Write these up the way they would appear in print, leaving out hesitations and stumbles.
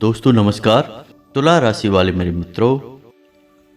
दोस्तों नमस्कार। तुला राशि वाले मेरे मित्रों,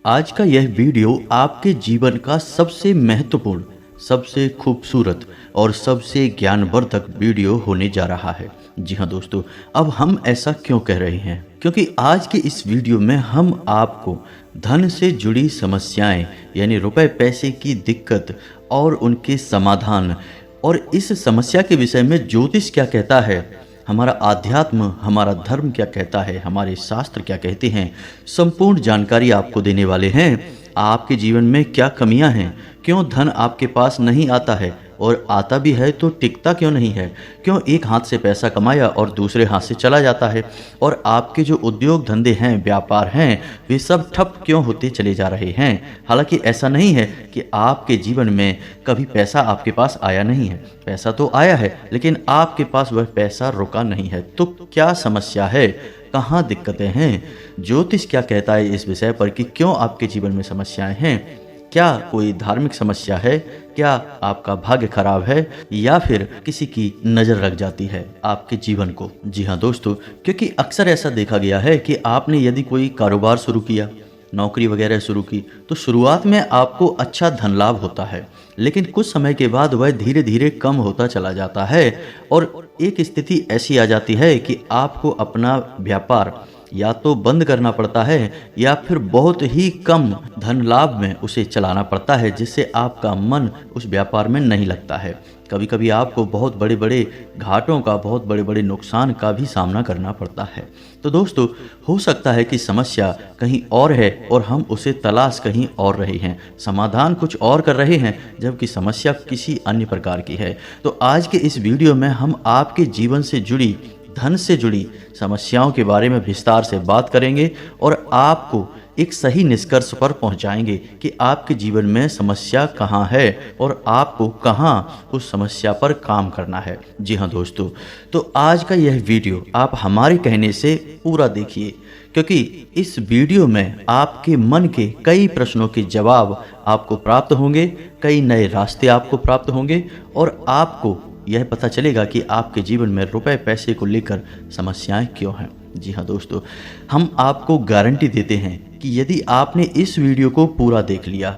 आज का यह वीडियो आपके जीवन का सबसे महत्वपूर्ण, सबसे खूबसूरत और सबसे ज्ञानवर्धक वीडियो होने जा रहा है। जी हाँ दोस्तों, अब हम ऐसा क्यों कह रहे हैं? क्योंकि आज के इस वीडियो में हम आपको धन से जुड़ी समस्याएं यानी रुपए पैसे की दिक्कत और उनके समाधान और इस समस्या के विषय में ज्योतिष क्या कहता है, हमारा आध्यात्म, हमारा धर्म क्या कहता है, हमारे शास्त्र क्या कहते हैं, संपूर्ण जानकारी आपको देने वाले हैं। आपके जीवन में क्या कमियां हैं, क्यों धन आपके पास नहीं आता है और आता भी है तो टिकता क्यों नहीं है, क्यों एक हाथ से पैसा कमाया और दूसरे हाथ से चला जाता है, और आपके जो उद्योग धंधे हैं, व्यापार हैं, वे सब ठप क्यों होते चले जा रहे हैं। हालांकि ऐसा नहीं है कि आपके जीवन में कभी पैसा आपके पास आया नहीं है, पैसा तो आया है लेकिन आपके पास वह पैसा रुका नहीं है। तो क्या समस्या है, कहाँ दिक्कतें हैं, ज्योतिष क्या कहता है इस विषय पर कि क्यों आपके जीवन में समस्याएं हैं? क्या कोई धार्मिक समस्या है, क्या आपका भाग्य खराब है, या फिर किसी की नज़र लग जाती है आपके जीवन को? जी हाँ दोस्तों, क्योंकि अक्सर ऐसा देखा गया है कि आपने यदि कोई कारोबार शुरू किया, नौकरी वगैरह शुरू की, तो शुरुआत में आपको अच्छा धन लाभ होता है, लेकिन कुछ समय के बाद वह धीरे धीरे कम होता चला जाता है और एक स्थिति ऐसी आ जाती है कि आपको अपना व्यापार या तो बंद करना पड़ता है या फिर बहुत ही कम धन लाभ में उसे चलाना पड़ता है, जिससे आपका मन उस व्यापार में नहीं लगता है। कभी कभी आपको बहुत बड़े बड़े घाटों का, बहुत बड़े बड़े नुकसान का भी सामना करना पड़ता है। तो दोस्तों, हो सकता है कि समस्या कहीं और है और हम उसे तलाश कहीं और रहे हैं, समाधान कुछ और कर रहे हैं, जबकि समस्या किसी अन्य प्रकार की है। तो आज के इस वीडियो में हम आपके जीवन से जुड़ी, धन से जुड़ी समस्याओं के बारे में विस्तार से बात करेंगे और आपको एक सही निष्कर्ष पर पहुंचाएंगे कि आपके जीवन में समस्या कहां है और आपको कहां उस समस्या पर काम करना है। जी हां दोस्तों, तो आज का यह वीडियो आप हमारे कहने से पूरा देखिए, क्योंकि इस वीडियो में आपके मन के कई प्रश्नों के जवाब आपको प्राप्त होंगे, कई नए रास्ते आपको प्राप्त होंगे और आपको यह पता चलेगा कि आपके जीवन में रुपए पैसे को लेकर समस्याएं क्यों हैं। जी हाँ दोस्तों, हम आपको गारंटी देते हैं कि यदि आपने इस वीडियो को पूरा देख लिया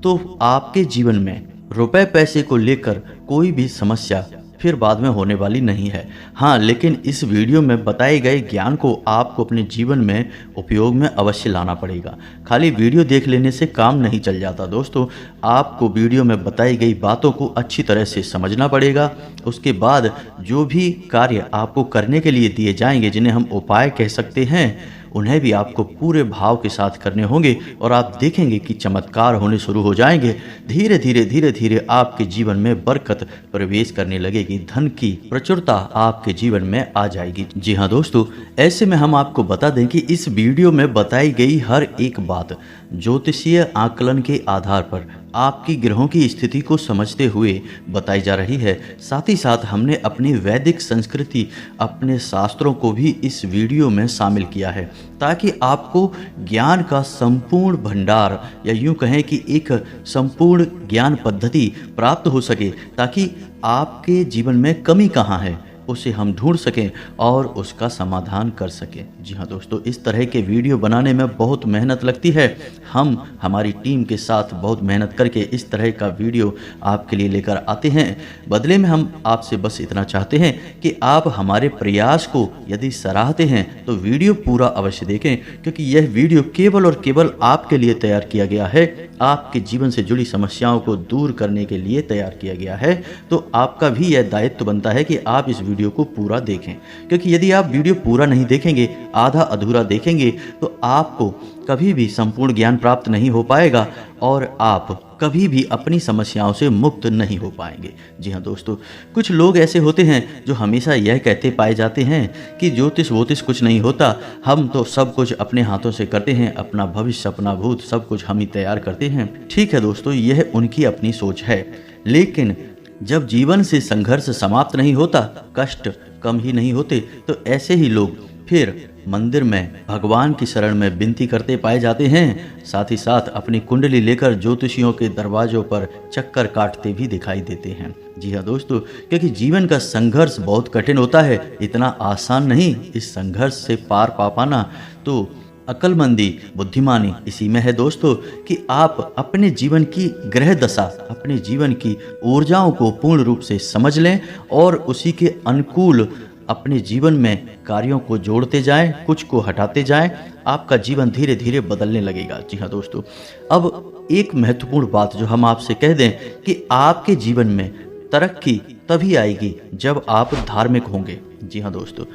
तो आपके जीवन में रुपए पैसे को लेकर कोई भी समस्या फिर बाद में होने वाली नहीं है। हाँ, लेकिन इस वीडियो में बताए गए ज्ञान को आपको अपने जीवन में उपयोग में अवश्य लाना पड़ेगा। खाली वीडियो देख लेने से काम नहीं चल जाता दोस्तों, आपको वीडियो में बताई गई बातों को अच्छी तरह से समझना पड़ेगा। उसके बाद जो भी कार्य आपको करने के लिए दिए जाएंगे, जिन्हें हम उपाय कह सकते हैं, उन्हें भी आपको पूरे भाव के साथ करने होंगे और आप देखेंगे कि चमत्कार होने शुरू हो जाएंगे। धीरे धीरे आपके जीवन में बरकत प्रवेश करने लगेगी, धन की प्रचुरता आपके जीवन में आ जाएगी। जी हाँ दोस्तों, ऐसे में हम आपको बता दें कि इस वीडियो में बताई गई हर एक बात ज्योतिषीय आकलन के आधार पर आपकी ग्रहों की स्थिति को समझते हुए बताई जा रही है। साथ ही साथ हमने अपनी वैदिक संस्कृति, अपने शास्त्रों को भी इस वीडियो में शामिल किया है, ताकि आपको ज्ञान का संपूर्ण भंडार, या यूं कहें कि एक संपूर्ण ज्ञान पद्धति प्राप्त हो सके, ताकि आपके जीवन में कमी कहाँ है उसे हम ढूंढ सकें और उसका समाधान कर सकें। जी हाँ दोस्तों, इस तरह के वीडियो बनाने में बहुत मेहनत लगती है। हम हमारी टीम के साथ बहुत मेहनत करके इस तरह का वीडियो आपके लिए लेकर आते हैं। बदले में हम आपसे बस इतना चाहते हैं कि आप हमारे प्रयास को यदि सराहते हैं तो वीडियो पूरा अवश्य देखें, क्योंकि यह वीडियो केवल और केवल आपके लिए तैयार किया गया है, आपके जीवन से जुड़ी समस्याओं को दूर करने के लिए तैयार किया गया है। तो आपका भी यह दायित्व बनता है कि आप इस वीडियो को पूरा देखें, क्योंकि यदि आप वीडियो पूरा नहीं देखेंगे, आधा अधूरा देखेंगे, तो आपको कभी भी संपूर्ण ज्ञान प्राप्त नहीं हो पाएगा और आप कभी भी अपनी समस्याओं से मुक्त नहीं हो पाएंगे। जी हाँ दोस्तों, कुछ लोग ऐसे होते हैं जो हमेशा यह कहते पाए जाते हैं कि ज्योतिष वोतिष कुछ नहीं होता, हम तो सब कुछ अपने हाथों से करते हैं, अपना भविष्य, अपना भूत सब कुछ हम ही तैयार करते हैं। ठीक है दोस्तों, यह उनकी अपनी सोच है, लेकिन जब जीवन से संघर्ष समाप्त नहीं होता, कष्ट कम ही नहीं होते, तो ऐसे ही लोग फिर मंदिर में भगवान की शरण में विनती करते पाए जाते हैं। साथ ही साथ अपनी कुंडली लेकर ज्योतिषियों के दरवाजों पर चक्कर काटते भी दिखाई देते हैं। जी हाँ दोस्तों, क्योंकि जीवन का संघर्ष बहुत कठिन होता है, इतना आसान नहीं। इस संघर्ष से पार पा पाना तो अक्लमंदी, बुद्धिमानी इसी में है दोस्तों, कि आप अपने जीवन की ग्रह दशा, अपने जीवन की ऊर्जाओं को पूर्ण रूप से समझ लें और उसी के अनुकूल अपने जीवन में कार्यों को जोड़ते जाएं, कुछ को हटाते जाएं। आपका जीवन धीरे धीरे बदलने लगेगा। जी हाँ दोस्तों, अब एक महत्वपूर्ण बात जो हम आपसे कह दें कि आपके जीवन में तरक्की तभी आएगी जब आप धार्मिक होंगे। जी हाँ दोस्तों,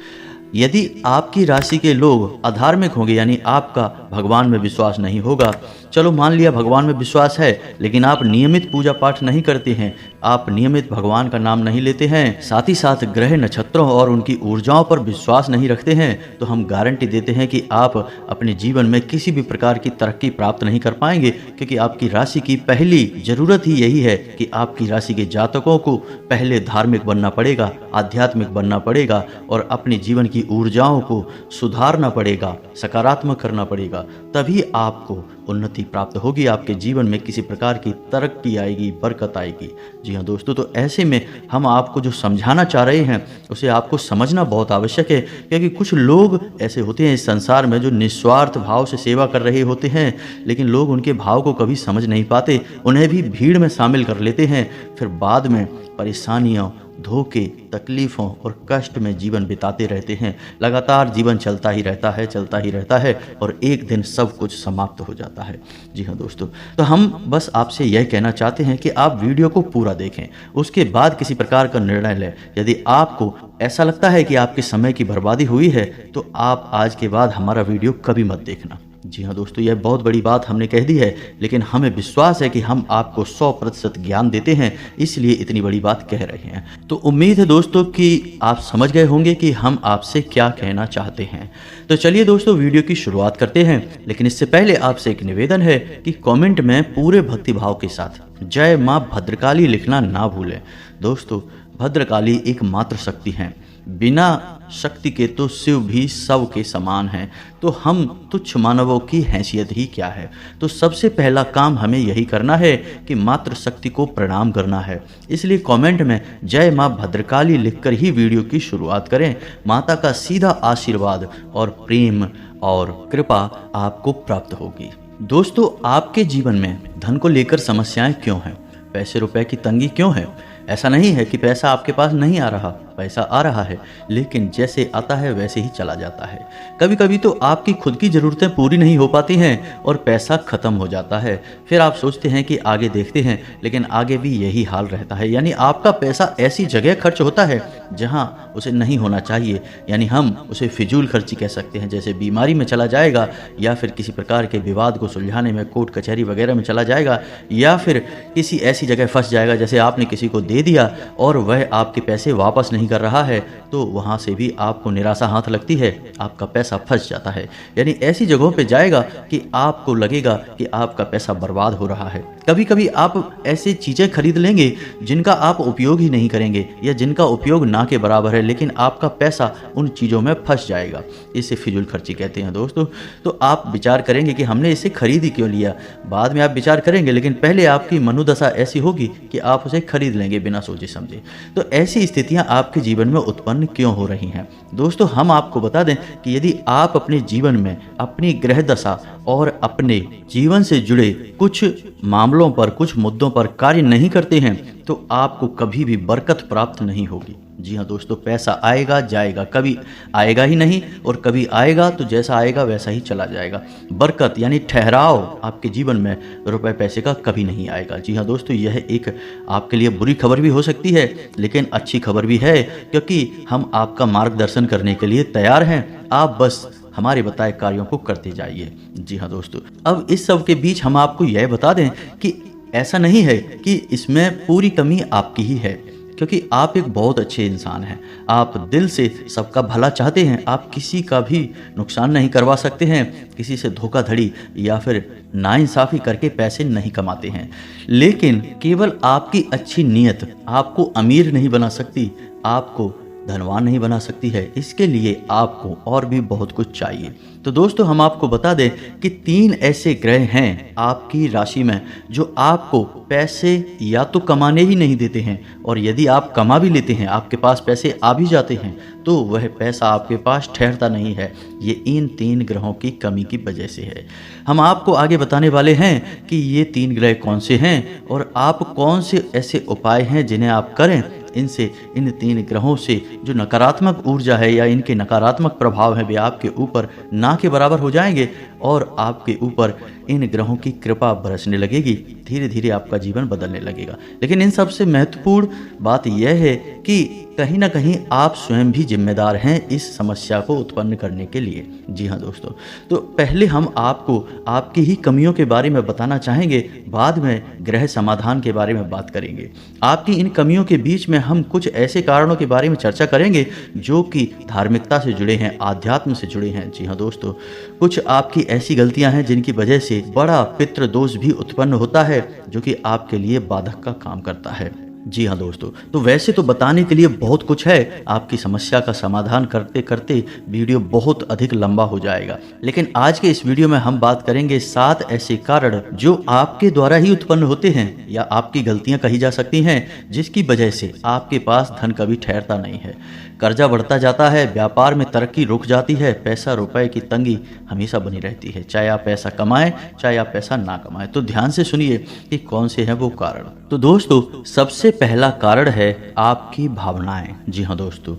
यदि आपकी राशि के लोग अधार्मिक होंगे, यानी आपका भगवान में विश्वास नहीं होगा, चलो मान लिया भगवान में विश्वास है लेकिन आप नियमित पूजा पाठ नहीं करते हैं, आप नियमित भगवान का नाम नहीं लेते हैं, साथ ही साथ ग्रह नक्षत्रों और उनकी ऊर्जाओं पर विश्वास नहीं रखते हैं, तो हम गारंटी देते हैं कि आप अपने जीवन में किसी भी प्रकार की तरक्की प्राप्त नहीं कर पाएंगे। क्योंकि आपकी राशि की पहली जरूरत ही यही है कि आपकी राशि के जातकों को पहले धार्मिक बनना पड़ेगा, आध्यात्मिक बनना पड़ेगा और अपने जीवन की ऊर्जाओं को सुधारना पड़ेगा, सकारात्मक करना पड़ेगा, तभी आपको उन्नति प्राप्त होगी, आपके जीवन में किसी प्रकार की तरक्की आएगी, बरकत आएगी। जी हाँ दोस्तों, तो ऐसे में हम आपको जो समझाना चाह रहे हैं उसे आपको समझना बहुत आवश्यक है। क्योंकि कुछ लोग ऐसे होते हैं इस संसार में जो निस्वार्थ भाव से सेवा कर रहे होते हैं, लेकिन लोग उनके भाव को कभी समझ नहीं पाते, उन्हें भी भीड़ में शामिल कर लेते हैं, फिर बाद में परेशानियों, धोखे, तकलीफ़ों और कष्ट में जीवन बिताते रहते हैं। लगातार जीवन चलता ही रहता है और एक दिन सब कुछ समाप्त हो जाता है। जी हाँ दोस्तों, तो हम बस आपसे यह कहना चाहते हैं कि आप वीडियो को पूरा देखें, उसके बाद किसी प्रकार का निर्णय लें। यदि आपको ऐसा लगता है कि आपके समय की बर्बादी हुई है तो आप आज के बाद हमारा वीडियो कभी मत देखना। जी हाँ दोस्तों, यह बहुत बड़ी बात हमने कह दी है, लेकिन हमें विश्वास है कि हम आपको 100% ज्ञान देते हैं, इसलिए इतनी बड़ी बात कह रहे हैं। तो उम्मीद है दोस्तों कि आप समझ गए होंगे कि हम आपसे क्या कहना चाहते हैं। तो चलिए दोस्तों, वीडियो की शुरुआत करते हैं, लेकिन इससे पहले आपसे एक निवेदन है कि कमेंट में पूरे भक्तिभाव के साथ जय माँ भद्रकाली लिखना ना भूलें। दोस्तों, भद्रकाली एक मात्र शक्ति हैं, बिना शक्ति के तो शिव भी सब के समान हैं, तो हम तुच्छ मानवों की हैसियत ही क्या है। तो सबसे पहला काम हमें यही करना है कि मात्र शक्ति को प्रणाम करना है। इसलिए कमेंट में जय माँ भद्रकाली लिखकर ही वीडियो की शुरुआत करें। माता का सीधा आशीर्वाद और प्रेम और कृपा आपको प्राप्त होगी। दोस्तों, आपके जीवन में धन को लेकर समस्याएं क्यों हैं? पैसे रुपए की तंगी क्यों है? ऐसा नहीं है कि पैसा आपके पास नहीं आ रहा, पैसा आ रहा है, लेकिन जैसे आता है वैसे ही चला जाता है। कभी कभी तो आपकी खुद की ज़रूरतें पूरी नहीं हो पाती हैं और पैसा ख़त्म हो जाता है। फिर आप सोचते हैं कि आगे देखते हैं, लेकिन आगे भी यही हाल रहता है। यानी आपका पैसा ऐसी जगह खर्च होता है जहां उसे नहीं होना चाहिए, यानी हम उसे फिजूल खर्ची कह सकते हैं। जैसे बीमारी में चला जाएगा, या फिर किसी प्रकार के विवाद को सुलझाने में कोर्ट कचहरी वगैरह में चला जाएगा, या फिर किसी ऐसी जगह फंस जाएगा जैसे आपने किसी को दे दिया और वह आपके पैसे वापस नहीं कर रहा है, तो वहाँ से भी आपको निराशा हाथ लगती है, आपका पैसा फंस जाता है। यानी ऐसी जगहों पे जाएगा कि आपको लगेगा कि आपका पैसा बर्बाद हो रहा है। कभी कभी आप ऐसी चीज़ें खरीद लेंगे जिनका आप उपयोग ही नहीं करेंगे या जिनका उपयोग ना के बराबर है, लेकिन आपका पैसा उन चीज़ों में फंस जाएगा। इसे फिजूल खर्ची कहते हैं दोस्तों। तो आप विचार करेंगे कि हमने इसे खरीद ही क्यों लिया, बाद में आप विचार करेंगे, लेकिन पहले आपकी मनोदशा ऐसी होगी कि आप उसे खरीद लेंगे बिना सोचे समझे। तो ऐसी स्थितियां आपके जीवन में उत्पन्न क्यों हो रही हैं? दोस्तों, हम आपको बता दें कि यदि आप अपने जीवन में अपनी ग्रह दशा और अपने जीवन से जुड़े कुछ मामलों पर, कुछ मुद्दों पर कार्य नहीं करते हैं तो आपको कभी भी बरकत प्राप्त नहीं होगी। जी हाँ दोस्तों, पैसा आएगा जाएगा, कभी आएगा ही नहीं, और कभी आएगा तो जैसा आएगा वैसा ही चला जाएगा। बरकत यानी ठहराव आपके जीवन में रुपए पैसे का कभी नहीं आएगा। जी हाँ दोस्तों, यह एक आपके लिए बुरी खबर भी हो सकती है, लेकिन अच्छी खबर भी है, क्योंकि हम आपका मार्गदर्शन करने के लिए तैयार हैं। आप बस हमारे बताए कार्यों को करते जाइए। जी हाँ दोस्तों, अब इस सब के बीच हम आपको यह बता दें कि ऐसा नहीं है कि इसमें पूरी कमी आपकी ही है, क्योंकि आप एक बहुत अच्छे इंसान हैं। आप दिल से सबका भला चाहते हैं, आप किसी का भी नुकसान नहीं करवा सकते हैं, किसी से धोखाधड़ी या फिर नाइंसाफ़ी करके पैसे नहीं कमाते हैं। लेकिन केवल आपकी अच्छी नीयत आपको अमीर नहीं बना सकती, आपको धनवान नहीं बना सकती है। इसके लिए आपको और भी बहुत कुछ चाहिए। तो दोस्तों, हम आपको बता दें कि 3 ऐसे ग्रह हैं आपकी राशि में जो आपको पैसे या तो कमाने ही नहीं देते हैं, और यदि आप कमा भी लेते हैं, आपके पास पैसे आ भी जाते हैं, तो वह पैसा आपके पास ठहरता नहीं है। ये इन 3 ग्रहों की कमी की वजह से है। हम आपको आगे बताने वाले हैं कि ये 3 ग्रह कौन से हैं और आप कौन से ऐसे उपाय हैं जिन्हें आप करें, इनसे इन 3 ग्रहों से जो नकारात्मक ऊर्जा है या इनके नकारात्मक प्रभाव हैं वे आपके ऊपर ना के बराबर हो जाएंगे और आपके ऊपर इन ग्रहों की कृपा बरसने लगेगी। धीरे धीरे आपका जीवन बदलने लगेगा। लेकिन इन सबसे महत्वपूर्ण बात यह है कि कहीं ना कहीं आप स्वयं भी जिम्मेदार हैं इस समस्या को उत्पन्न करने के लिए। जी हाँ दोस्तों, तो पहले हम आपको आपकी ही कमियों के बारे में बताना चाहेंगे, बाद में ग्रह समाधान के बारे में बात करेंगे। आपकी इन कमियों के बीच में हम कुछ ऐसे कारणों के बारे में चर्चा करेंगे जो कि धार्मिकता से जुड़े हैं, आध्यात्म से जुड़े हैं। जी हाँ दोस्तों, कुछ आपकी ऐसी गलतियां हैं जिनकी वजह से बड़ा पितृ दोष भी उत्पन्न होता है जो कि आपके लिए बाधक का काम करता है। जी हाँ दोस्तों, तो वैसे तो बताने के लिए बहुत कुछ है, आपकी समस्या का समाधान करते करते वीडियो बहुत अधिक लंबा हो जाएगा। लेकिन आज के इस वीडियो में हम बात करेंगे 7 ऐसे कारण जो आपके द्वारा ही उत्पन्न होते हैं या आपकी गलतियां कही जा सकती हैं, जिसकी वजह से आपके पास धन कभी ठहरता नहीं है, कर्जा बढ़ता जाता है, व्यापार में तरक्की रुक जाती है, पैसा रुपए की तंगी हमेशा बनी रहती है, चाहे आप पैसा कमाएं चाहे आप पैसा ना कमाएं। तो ध्यान से सुनिए कि कौन से हैं वो कारण। तो दोस्तों, सबसे पहला कारण है आपकी भावनाएं। जी हाँ दोस्तों,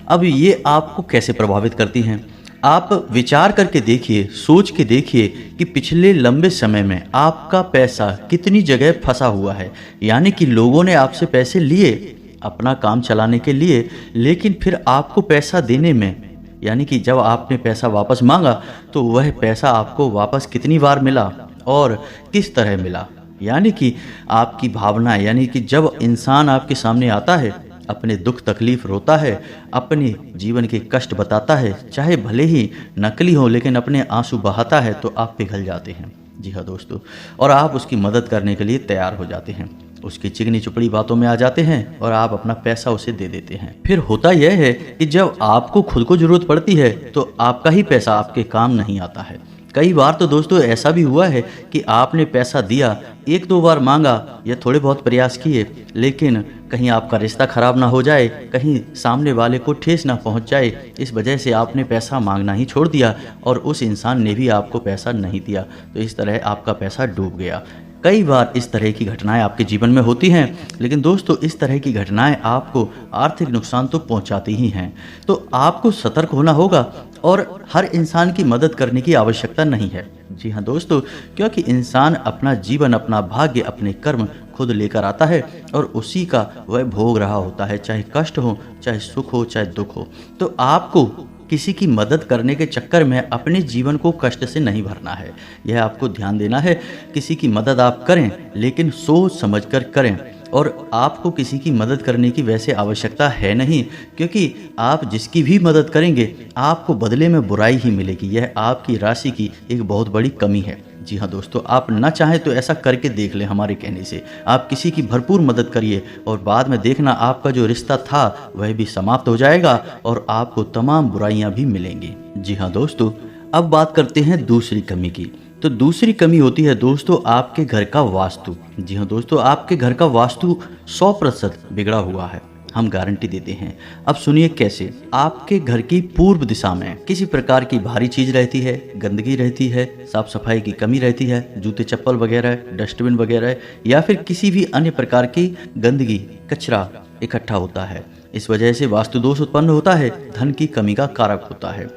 अब ये आपको कैसे प्रभावित करती हैं? आप विचार करके देखिए, सोच के देखिए कि पिछले लंबे समय में आपका पैसा कितनी जगह फंसा हुआ है। यानी कि लोगों ने आपसे पैसे लिए अपना काम चलाने के लिए, लेकिन फिर आपको पैसा देने में, यानी कि जब आपने पैसा वापस मांगा तो वह पैसा आपको वापस कितनी बार मिला और किस तरह मिला। यानी कि आपकी भावना, यानी कि जब इंसान आपके सामने आता है, अपने दुख तकलीफ रोता है, अपने जीवन के कष्ट बताता है, चाहे भले ही नकली हो लेकिन अपने आंसू बहाता है, तो आप पिघल जाते हैं। जी हाँ दोस्तों, और आप उसकी मदद करने के लिए तैयार हो जाते हैं, उसकी चिकनी चुपड़ी बातों में आ जाते हैं और आप अपना पैसा उसे दे देते हैं। फिर होता यह है कि जब आपको खुद को जरूरत पड़ती है तो आपका ही पैसा आपके काम नहीं आता है। कई बार तो दोस्तों ऐसा भी हुआ है कि आपने पैसा दिया, 1-2 बार मांगा या थोड़े बहुत प्रयास किए, लेकिन कहीं आपका रिश्ता खराब ना हो जाए, कहीं सामने वाले को ठेस ना पहुंच जाए, इस वजह से आपने पैसा मांगना ही छोड़ दिया और उस इंसान ने भी आपको पैसा नहीं दिया, तो इस तरह आपका पैसा डूब गया। कई बार इस तरह की घटनाएं आपके जीवन में होती हैं, लेकिन दोस्तों इस तरह की घटनाएं आपको आर्थिक नुकसान तो पहुंचाती ही हैं। तो आपको सतर्क होना होगा और हर इंसान की मदद करने की आवश्यकता नहीं है। जी हाँ दोस्तों, क्योंकि इंसान अपना जीवन, अपना भाग्य, अपने कर्म खुद लेकर आता है और उसी का वह भोग रहा होता है, चाहे कष्ट हो, चाहे सुख हो, चाहे दुख हो। तो आपको किसी की मदद करने के चक्कर में अपने जीवन को कष्ट से नहीं भरना है, यह आपको ध्यान देना है। किसी की मदद आप करें लेकिन सोच समझकर करें, और आपको किसी की मदद करने की वैसे आवश्यकता है नहीं, क्योंकि आप जिसकी भी मदद करेंगे आपको बदले में बुराई ही मिलेगी। यह आपकी राशि की एक बहुत बड़ी कमी है। जी हाँ दोस्तों, आप ना चाहें तो ऐसा करके देख लें। हमारे कहने से आप किसी की भरपूर मदद करिए और बाद में देखना आपका जो रिश्ता था वह भी समाप्त हो जाएगा और आपको तमाम बुराइयां भी मिलेंगी। जी हाँ दोस्तों, अब बात करते हैं दूसरी कमी की। तो दूसरी कमी होती है दोस्तों आपके घर का वास्तु। जी हाँ दोस्तों, आपके घर का वास्तु 100% बिगड़ा हुआ है, हम गारंटी देते हैं। अब सुनिए कैसे। आपके घर की पूर्व दिशा में किसी प्रकार की भारी चीज रहती है, गंदगी रहती है, साफ सफाई की कमी रहती है, जूते चप्पल वगैरह, डस्टबिन वगैरह, या फिर किसी भी अन्य प्रकार की गंदगी, कचरा इकट्ठा होता है। इस वजह से वास्तु दोष उत्पन्न होता है, धन की कमी का कारक होता है।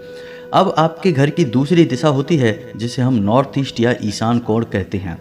अब आपके घर की दूसरी दिशा होती है जिसे हम नॉर्थ ईस्ट या ईशान कोण कहते हैं।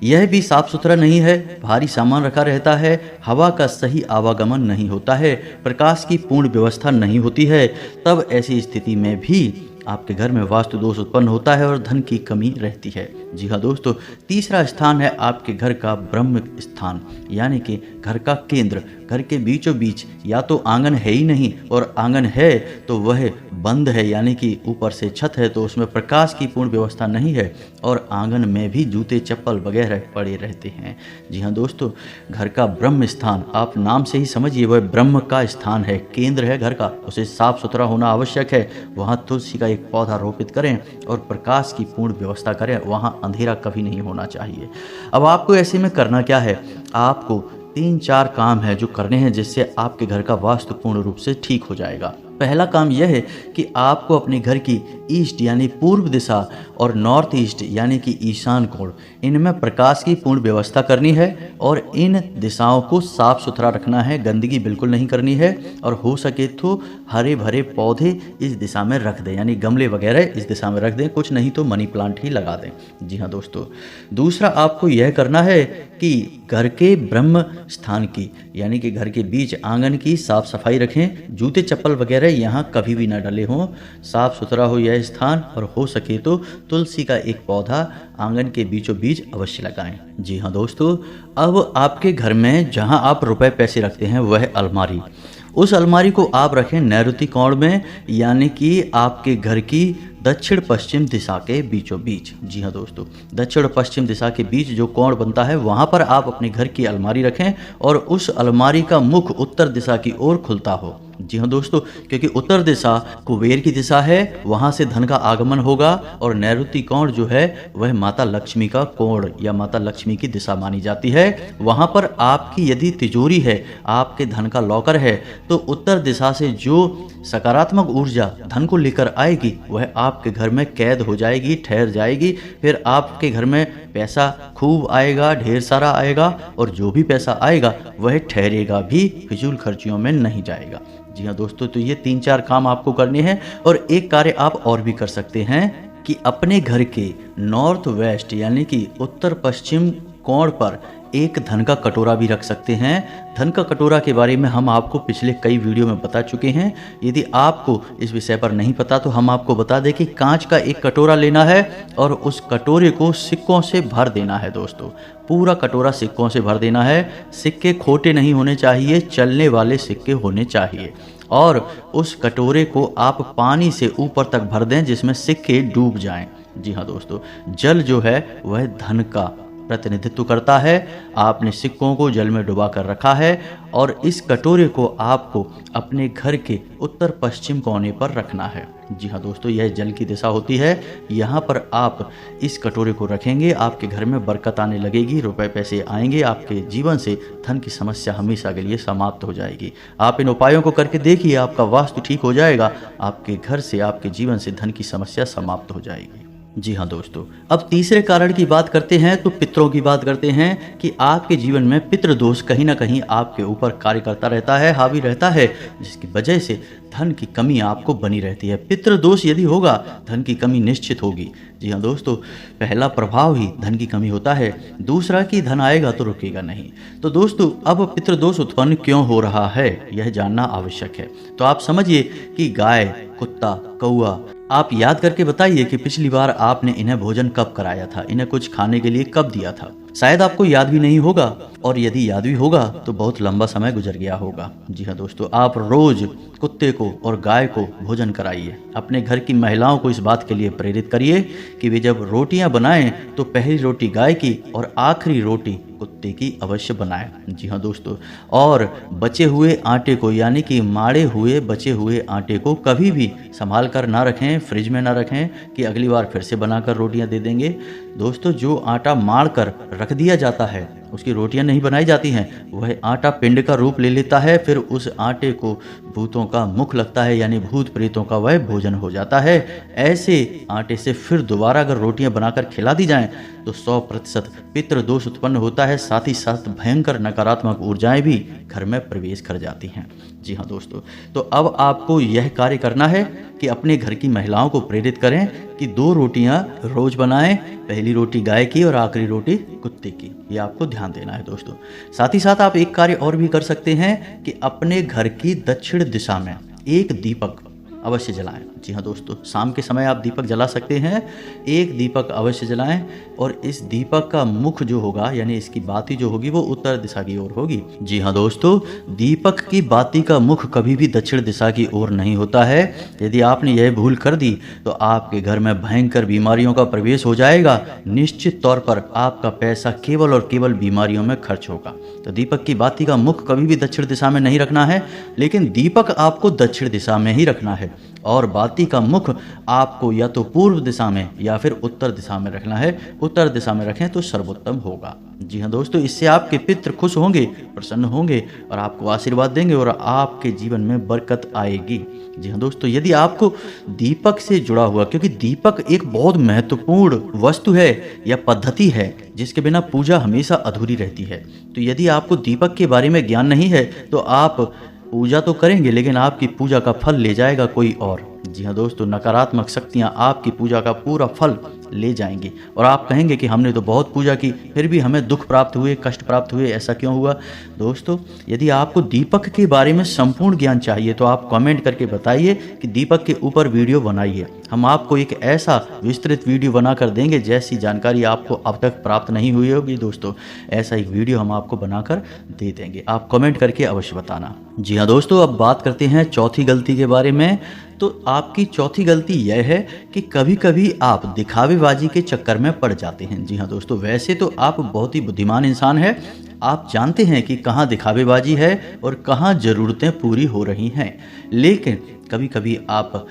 यह भी साफ सुथरा नहीं है, भारी सामान रखा रहता है, हवा का सही आवागमन नहीं होता है, प्रकाश की पूर्ण व्यवस्था नहीं होती है। तब ऐसी स्थिति में भी आपके घर में वास्तु दोष उत्पन्न होता है और धन की कमी रहती है। जी हाँ दोस्तों, तीसरा स्थान है आपके घर का ब्रह्म स्थान, यानी कि घर का केंद्र। घर के बीचों बीच या तो आंगन है ही नहीं, और आंगन है तो वह बंद है, यानी कि ऊपर से छत है तो उसमें प्रकाश की पूर्ण व्यवस्था नहीं है, और आंगन में भी जूते चप्पल वगैरह पड़े रहते हैं। जी हाँ दोस्तों, घर का ब्रह्म स्थान, आप नाम से ही समझिए, वह ब्रह्म का स्थान है, केंद्र है घर का, उसे साफ सुथरा होना आवश्यक है। वहाँ तुलसी का एक पौधा रोपित करें और प्रकाश की पूर्ण व्यवस्था करें, वहाँ अंधेरा कभी नहीं होना चाहिए। अब आपको ऐसे में करना क्या है, आपको 3-4 काम है जो करने हैं, जिससे आपके घर का वास्तु पूर्ण रूप से ठीक हो जाएगा। पहला काम यह है कि आपको अपने घर की ईस्ट यानी पूर्व दिशा और नॉर्थ ईस्ट यानी कि ईशान कोण, इनमें प्रकाश की पूर्ण व्यवस्था करनी है, और इन दिशाओं को साफ सुथरा रखना है, गंदगी बिल्कुल नहीं करनी है, और हो सके तो हरे भरे पौधे इस दिशा में रख दें, यानी गमले वगैरह इस दिशा में रख दें, कुछ नहीं तो मनी प्लांट ही लगा दें। जी हाँ दोस्तों, दूसरा आपको यह करना है कि घर के ब्रह्म स्थान की, यानी कि घर के बीच आंगन की साफ सफाई रखें, जूते चप्पल वगैरह यहाँ कभी भी न डले हों, साफ सुथरा हो यह स्थान, और हो सके तो तुलसी का एक पौधा आंगन के बीचों बीच अवश्य लगाएं। जी हाँ दोस्तों, अब आपके घर में जहाँ आप रुपए पैसे रखते हैं वह अलमारी, उस अलमारी को आप रखें नैऋति कोण में, यानी कि आपके घर की दक्षिण पश्चिम दिशा के बीचों बीच। जी हाँ दोस्तों, दक्षिण पश्चिम दिशा के बीच जो कोण बनता है वहाँ पर आप अपने घर की अलमारी रखें, और उस अलमारी का मुख उत्तर दिशा की ओर खुलता हो। जी हाँ दोस्तों, क्योंकि उत्तर दिशा कुबेर की दिशा है, वहाँ से धन का आगमन होगा, और नैऋति कोण जो है वह माता लक्ष्मी का कोण या माता लक्ष्मी की दिशा मानी जाती है। वहाँ पर आपकी यदि तिजोरी है, आपके धन का लॉकर है, तो उत्तर दिशा से जो सकारात्मक ऊर्जा धन को लेकर आएगी वह आपके घर में कैद हो जाएगी, ठहर जाएगी, फिर आपके घर में पैसा खूब आएगा, ढेर सारा आएगा, और जो भी पैसा आएगा वह ठहरेगा भी, फिजूल खर्चियों में नहीं जाएगा। जी हाँ दोस्तों, तो ये 3-4 काम आपको करने हैं, और एक कार्य आप और भी कर सकते हैं कि अपने घर के नॉर्थ वेस्ट यानी कि उत्तर पश्चिम कोण पर एक धन का कटोरा भी रख सकते हैं। धन का कटोरा के बारे में हम आपको पिछले कई वीडियो में बता चुके हैं। यदि आपको इस विषय पर नहीं पता तो हम आपको बता दें कि कांच का एक कटोरा लेना है, और उस कटोरे को सिक्कों से भर देना है। दोस्तों, पूरा कटोरा सिक्कों से भर देना है। सिक्के खोटे नहीं होने चाहिए, चलने वाले सिक्के होने चाहिए, और उस कटोरे को आप पानी से ऊपर तक भर दें जिसमें सिक्के डूब जाएं। जी हाँ दोस्तों, जल जो है वह धन का प्रतिनिधित्व करता है। आपने सिक्कों को जल में डुबा कर रखा है, और इस कटोरे को आपको अपने घर के उत्तर पश्चिम कोने पर रखना है। जी हाँ दोस्तों, यह जल की दिशा होती है। यहाँ पर आप इस कटोरे को रखेंगे, आपके घर में बरकत आने लगेगी, रुपए पैसे आएंगे, आपके जीवन से धन की समस्या हमेशा के लिए समाप्त हो जाएगी। आप इन उपायों को करके देखिए, आपका वास्तु ठीक हो जाएगा, आपके घर से, आपके जीवन से धन की समस्या समाप्त हो जाएगी। जी हाँ दोस्तों, अब तीसरे कारण की बात करते हैं, तो पितरों की बात करते हैं कि आपके जीवन में पितृ दोष कहीं ना कहीं आपके ऊपर कार्य करता रहता है, हावी रहता है, जिसकी वजह से धन की कमी आपको बनी रहती है। पितृ दोष यदि होगा, धन की कमी निश्चित होगी। जी हाँ दोस्तों, पहला प्रभाव ही धन की कमी होता है, दूसरा कि धन आएगा तो रुकेगा नहीं। तो दोस्तों, अब पितृ दोष उत्पन्न क्यों हो रहा है यह जानना आवश्यक है। तो आप समझिए कि गाय, कुत्ता, कौआ, आप याद करके बताइए कि पिछली बार आपने इन्हें भोजन कब कराया था, इन्हें कुछ खाने के लिए कब दिया था। शायद आपको याद भी नहीं होगा, और यदि याद भी होगा तो बहुत लंबा समय गुजर गया होगा। जी हाँ दोस्तों, आप रोज कुत्ते को और गाय को भोजन कराइए। अपने घर की महिलाओं को इस बात के लिए प्रेरित करिए कि वे जब रोटियां बनाएं तो पहली रोटी गाय की और आखिरी रोटी कुत्ते की अवश्य बनाएं। जी हाँ दोस्तों, और बचे हुए आटे को, यानी कि माड़े हुए बचे हुए आटे को कभी भी संभाल कर ना रखें, फ्रिज में ना रखें कि अगली बार फिर से बनाकर रोटियां दे देंगे। दोस्तों, जो आटा माड़ कर रख दिया जाता है उसकी रोटियां नहीं बनाई जाती हैं, वह आटा पिंड का रूप ले लेता है, फिर उस आटे को भूतों का मुख लगता है, यानी भूत प्रेतों का वह भोजन हो जाता है। ऐसे आटे से फिर दोबारा अगर रोटियां बनाकर खिला दी जाएं तो 100% पितृ दोष उत्पन्न होता है, साथ ही साथ भयंकर नकारात्मक ऊर्जाएं भी घर में प्रवेश कर जाती हैं। जी हाँ दोस्तों, तो अब आपको यह कार्य करना है कि अपने घर की महिलाओं को प्रेरित करें कि 2 रोटियां रोज बनाएं, पहली रोटी गाय की और आखिरी रोटी कुत्ते की। ये आपको ध्यान देना है दोस्तों। साथ ही साथ आप एक कार्य और भी कर सकते हैं कि अपने घर की दक्षिण दिशा में एक दीपक अवश्य जलाएं। जी हाँ दोस्तों, शाम के समय आप दीपक जला सकते हैं। एक दीपक अवश्य जलाएं और इस दीपक का मुख जो होगा यानी इसकी बाती जो होगी वो उत्तर दिशा की ओर होगी। जी हाँ दोस्तों, दीपक की बाती का मुख कभी भी दक्षिण दिशा की ओर नहीं होता है। यदि आपने यह भूल कर दी तो आपके घर में भयंकर बीमारियों का प्रवेश हो जाएगा। निश्चित तौर पर आपका पैसा केवल और केवल बीमारियों में खर्च होगा। तो दीपक की बाती का मुख कभी भी दक्षिण दिशा में नहीं रखना है, लेकिन दीपक आपको दक्षिण दिशा में ही रखना है और बाती का मुख आपको या तो पूर्व दिशा में या फिर उत्तर दिशा में रखना है। उत्तर दिशा में रखें तो सर्वोत्तम होगा। जी हाँ दोस्तों, इससे आपके पितृ खुश होंगे, प्रसन्न होंगे और आपको आशीर्वाद देंगे और आपके जीवन में बरकत आएगी। जी हाँ दोस्तों, यदि आपको दीपक से जुड़ा हुआ, क्योंकि दीपक एक बहुत महत्वपूर्ण वस्तु है या पद्धति है जिसके बिना पूजा हमेशा अधूरी रहती है, तो यदि आपको दीपक के बारे में ज्ञान नहीं है तो आप पूजा तो करेंगे लेकिन आपकी पूजा का फल ले जाएगा कोई और। जी हाँ दोस्तों, नकारात्मक शक्तियाँ आपकी पूजा का पूरा फल ले जाएंगी और आप कहेंगे कि हमने तो बहुत पूजा की फिर भी हमें दुख प्राप्त हुए, कष्ट प्राप्त हुए, ऐसा क्यों हुआ। दोस्तों, यदि आपको दीपक के बारे में संपूर्ण ज्ञान चाहिए तो आप कमेंट करके बताइए कि दीपक के ऊपर वीडियो बनाइए। हम आपको एक ऐसा विस्तृत वीडियो बनाकर देंगे जैसी जानकारी आपको अब तक प्राप्त नहीं हुई होगी। दोस्तों, ऐसा एक वीडियो हम आपको बनाकर दे देंगे, आप कमेंट करके अवश्य बताना। जी हाँ दोस्तों, अब बात करते हैं चौथी गलती के बारे में। तो आपकी चौथी गलती यह है कि कभी कभी आप दिखावेबाजी के चक्कर में पड़ जाते हैं। जी हाँ दोस्तों, वैसे तो आप बहुत ही बुद्धिमान इंसान हैं, आप जानते हैं कि कहाँ दिखावेबाजी है और कहाँ ज़रूरतें पूरी हो रही हैं, लेकिन कभी कभी आप